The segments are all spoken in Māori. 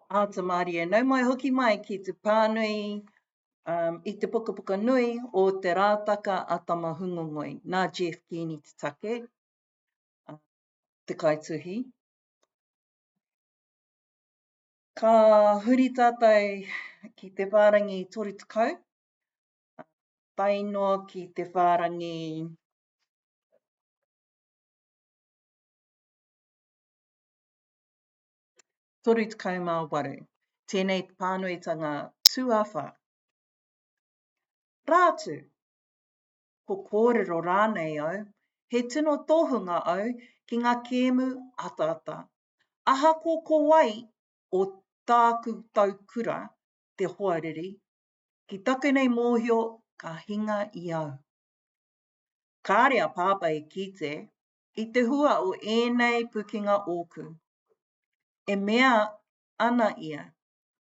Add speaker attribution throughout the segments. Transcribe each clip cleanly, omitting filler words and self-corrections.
Speaker 1: Ata Mārie, nau mai hoki mai ki te pānui i te pukapuka nui o te rātaka a Tamahungongoi. Nā Jeff Kini te take, uh, te kaituhi. Ka huri tātai ki te whārangi tori tukau, tai noa ki te whārangi tori tukau mā waru. Tēnei pānuitanga tuawha. Rātu, ko kōrero rānei au, he tino tohunga au ki ngā kēmu ata-ata. Ahako ko wai o tāku taukura te hoariri, ki taku nei mōhio ka hinga i au. Ka area pāpa e kite, i te hua o ēnei pukinga ōku. E mea ana ia,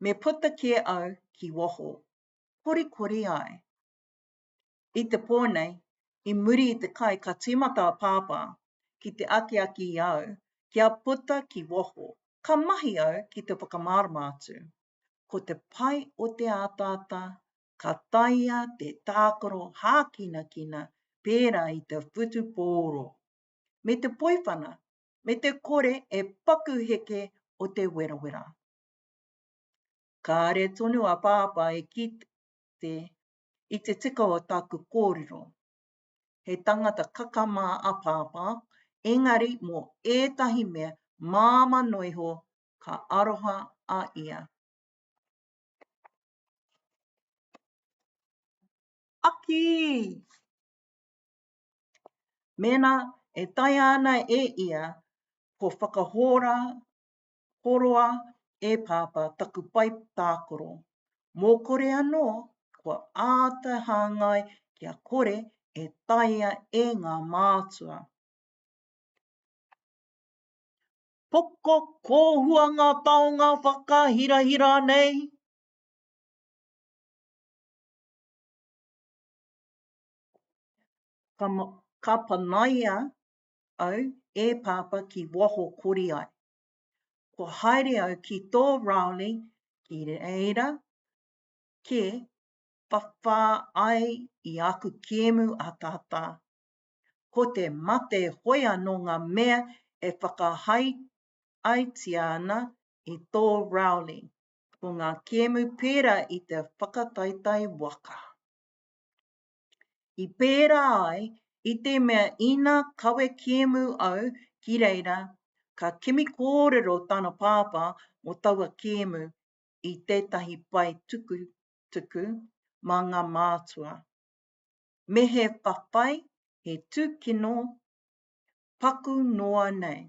Speaker 1: me puta ke au ki woho, kori ai. I te pōnei, i muri i te kai ka tīmata pāpā ki te aki i au, kia puta ki woho, ka mahi au ki te whakamārama atu. Ko te pai o te ātata, ka taia te tākaro hākinakina pērā i te whutu pōro. Me te poiwhana, me te kore e paku heke o te werawera. Ka are tonu a pāpā e kite i te tika o tāku kōrero. He tangata kakama a pāpā, engari mō ētahi mea māma noiho ka aroha a ia. Aki! Mena e tai ana e ia ko whakahora, horoa e pāpā taku pai tākoro. Mō kore anō, ko āta hāngai kia kore e taia e ngā mātua. Poko kōhuanga taonga whakahirahira nei. Ka panaia au e pāpā ki woho kori ai. Ko haere au ki tō Rowley ki reira ke whawha ai i aku kēmu atata. Ko te mate hoi anō ngā mea e whakahai aitia ana i tō Rowley. Ko ngā kēmu pērā i te whakataitai waka. I pērā ai, i te mea ina kawe kēmu au ki reira, ka kimi kōrero tana pāpā o taua kēmu i tētahi pai tuku mā ngā mātua. Me he whawhai, he tūkino paku noa nei.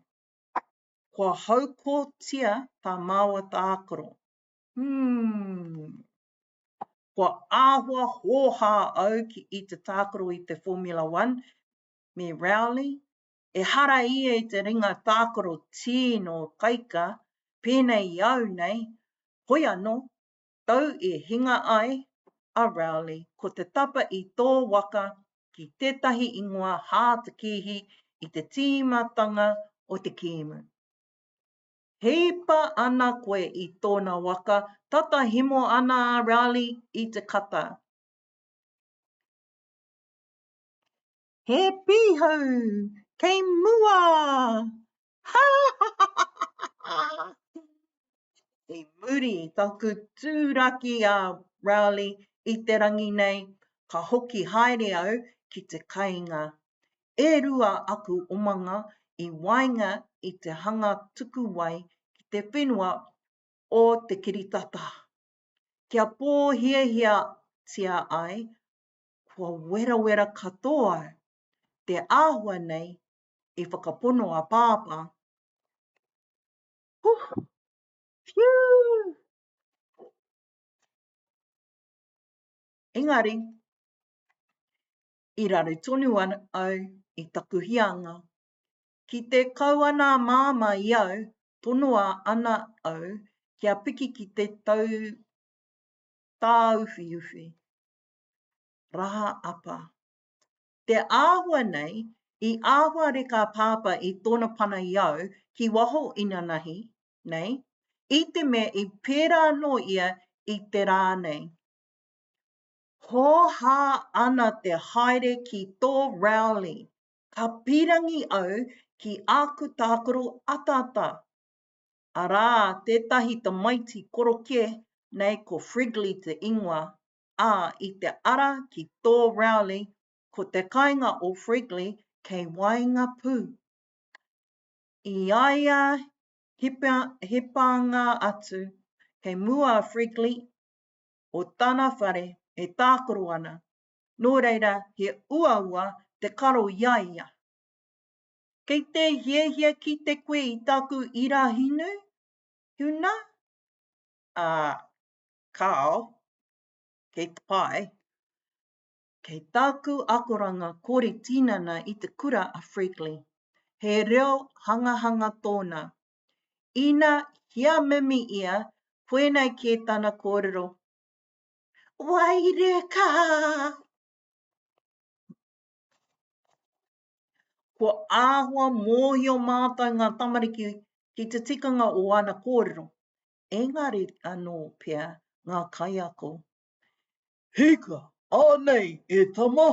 Speaker 1: Kua haukōtia tā māua tākaro. Kua āhua hōhā au i te tākaro i te Formula 1, me Rowley, e hara ia i te ringa tākaro tino kaika, pēnei i au nei, hoi anō, tau e hinga ai a Rowley, ko te tapa i tō waka ki tētahi ingoa hātakihi i te tīmatanga o te kēmu. Heipa ana koe i tōna waka, tata himo ana a Rowley i te kata. He pīhau, kei mua! Ha ha ha ha! I muri taku tūraki a Rowley i te rangi nei, ka hoki haere au ki te kāinga. E rua aku omanga i wainga i te hanga tuku wai ki te whenua o te kiritata. Kia pōhiahia tia ai, kua wera katoa, te āhua nei i whakapono a pāpā. Phew! Engari, i raro tonu au i taku hianga. Ki te kauana māma i au, tonoa ana au, kia piki ki te tāuwhiuwhi. Raha apa. Te āhua nei, i āhua reka pāpā i tōna pana i au, ki waho inanahi, nei, I te mea I pērā no ia I te rānei. Hōhā ana te haere ki tō Rowley. Ka pirangi au ki aku tākaro atata. Arā, tētahi tamaiti koroke nei ko Frigley te ingoa. I te ara ki tō Rowley, ko te kāinga o Frigley kei wainga pū. I aia hepanga atu, kei mua Frigley, o tāna whare e tākoro ana. Nō reira, he uaua te karo iaia. Kei te hiehia ki te koe I tāku ira hinu, huna? Kao, kei te pai. Kei tāku akoranga kore tinana I te kura a Frigley. He reo hangahanga tōna. Ina hia mimi ia, whenai ki tāna kōrero. Waireka! Ko āhua mōhio mātai ngā tamariki ki te tikanga o ana kōrero. Engari anō pia ngā kaiako. Hika, ānei e tama.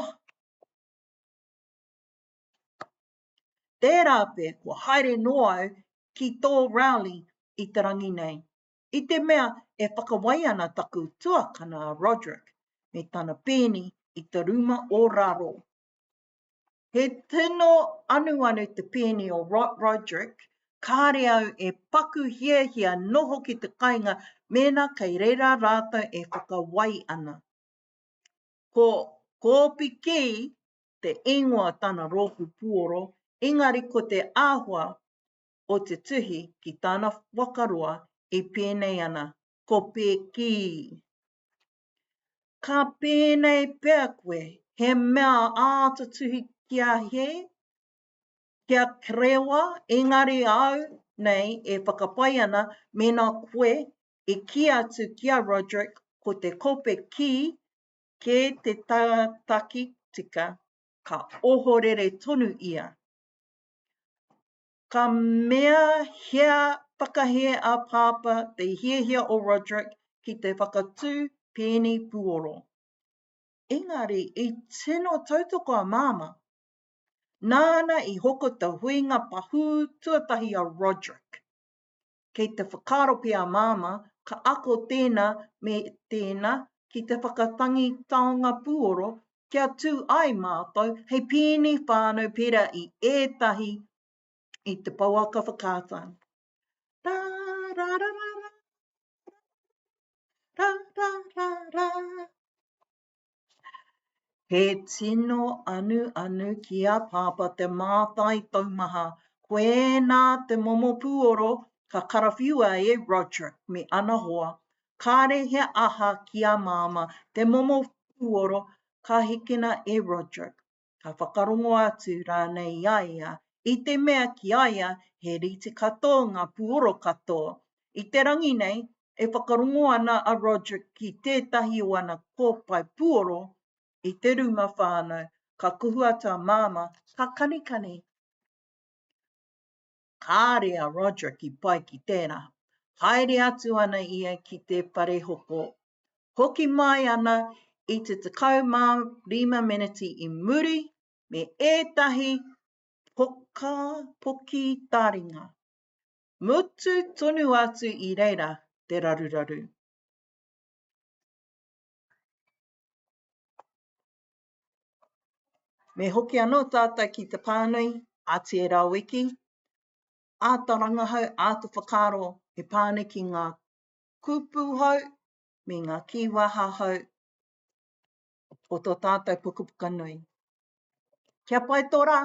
Speaker 1: Tērā pē, ko haere noa au ki tō Rowley I te rangi nei. I te mea e whakawai ana taku tuakana a Roderick me tana pēni I te ruma o raro. He tino anu te pēni o Roderick, kāre au e paku hiehia noho ki te kāinga mena kei reira rātou e whakawai ana. Ko kōpi ki te ingoa tāna roku puoro, engari ko te āhua o te tuhi ki tāna wakaroa e pēnei ana, ko pēki. Ka pēnei pēr koe, he mea ātatuhi kia he, kia krewa, engari au nei e whakapai ana mena koe e ki atu kia Roderick ko te kope ki ke te taki tika ka ohorere tonu ia. Ka mea hea whakahe a pāpa te hiehia o Roderick ki te whakatū pēni puoro. Engari, I tino tautoko a māma, nāna I hoko te huinga pahū tuatahi a Roderick. Kei te whakaro pia māma, ka ako tēnā me tēnā ki te whakatangi taonga puoro kia tū ai mātou hei pēni whānau pera I ētahi I te pauaka whakātanga. Ra, ra, ra, ra, ra, ra, ra, ra. He tino anu ki a pāpa te mātai taumaha. Koe nā te momo puoro ka karawhiua e Roderick me ana hoa. Kāre he aha ki a māma te momo puoro ka hikina e Roderick. Ka whakarongo atu rānei iaia. I te mea ki aia he rite katoa ngā puoro katoa. I te rangi nei e whakarongo ana a Roderick ki tētahi o ana kōpai puoro I te ruma whānau, ka kuhu atu a māma, ka kanikani. Kāre a Roderick I pai ki tērā. Haere atu ana ia ki te parehoko. Hoki mai ana I te 15 miniti I muri me ētahi poki taringa. Mutu tonu atu I reira te raruraru. Me hoki anō tātou ki te pānui, a te rā wiki, a ta rangahau, a ta whakaro, he pānui ki ngā kupu hau, me ngā kiwaha hau, o tō tātou pukapuka nui. Kia pai tō rā.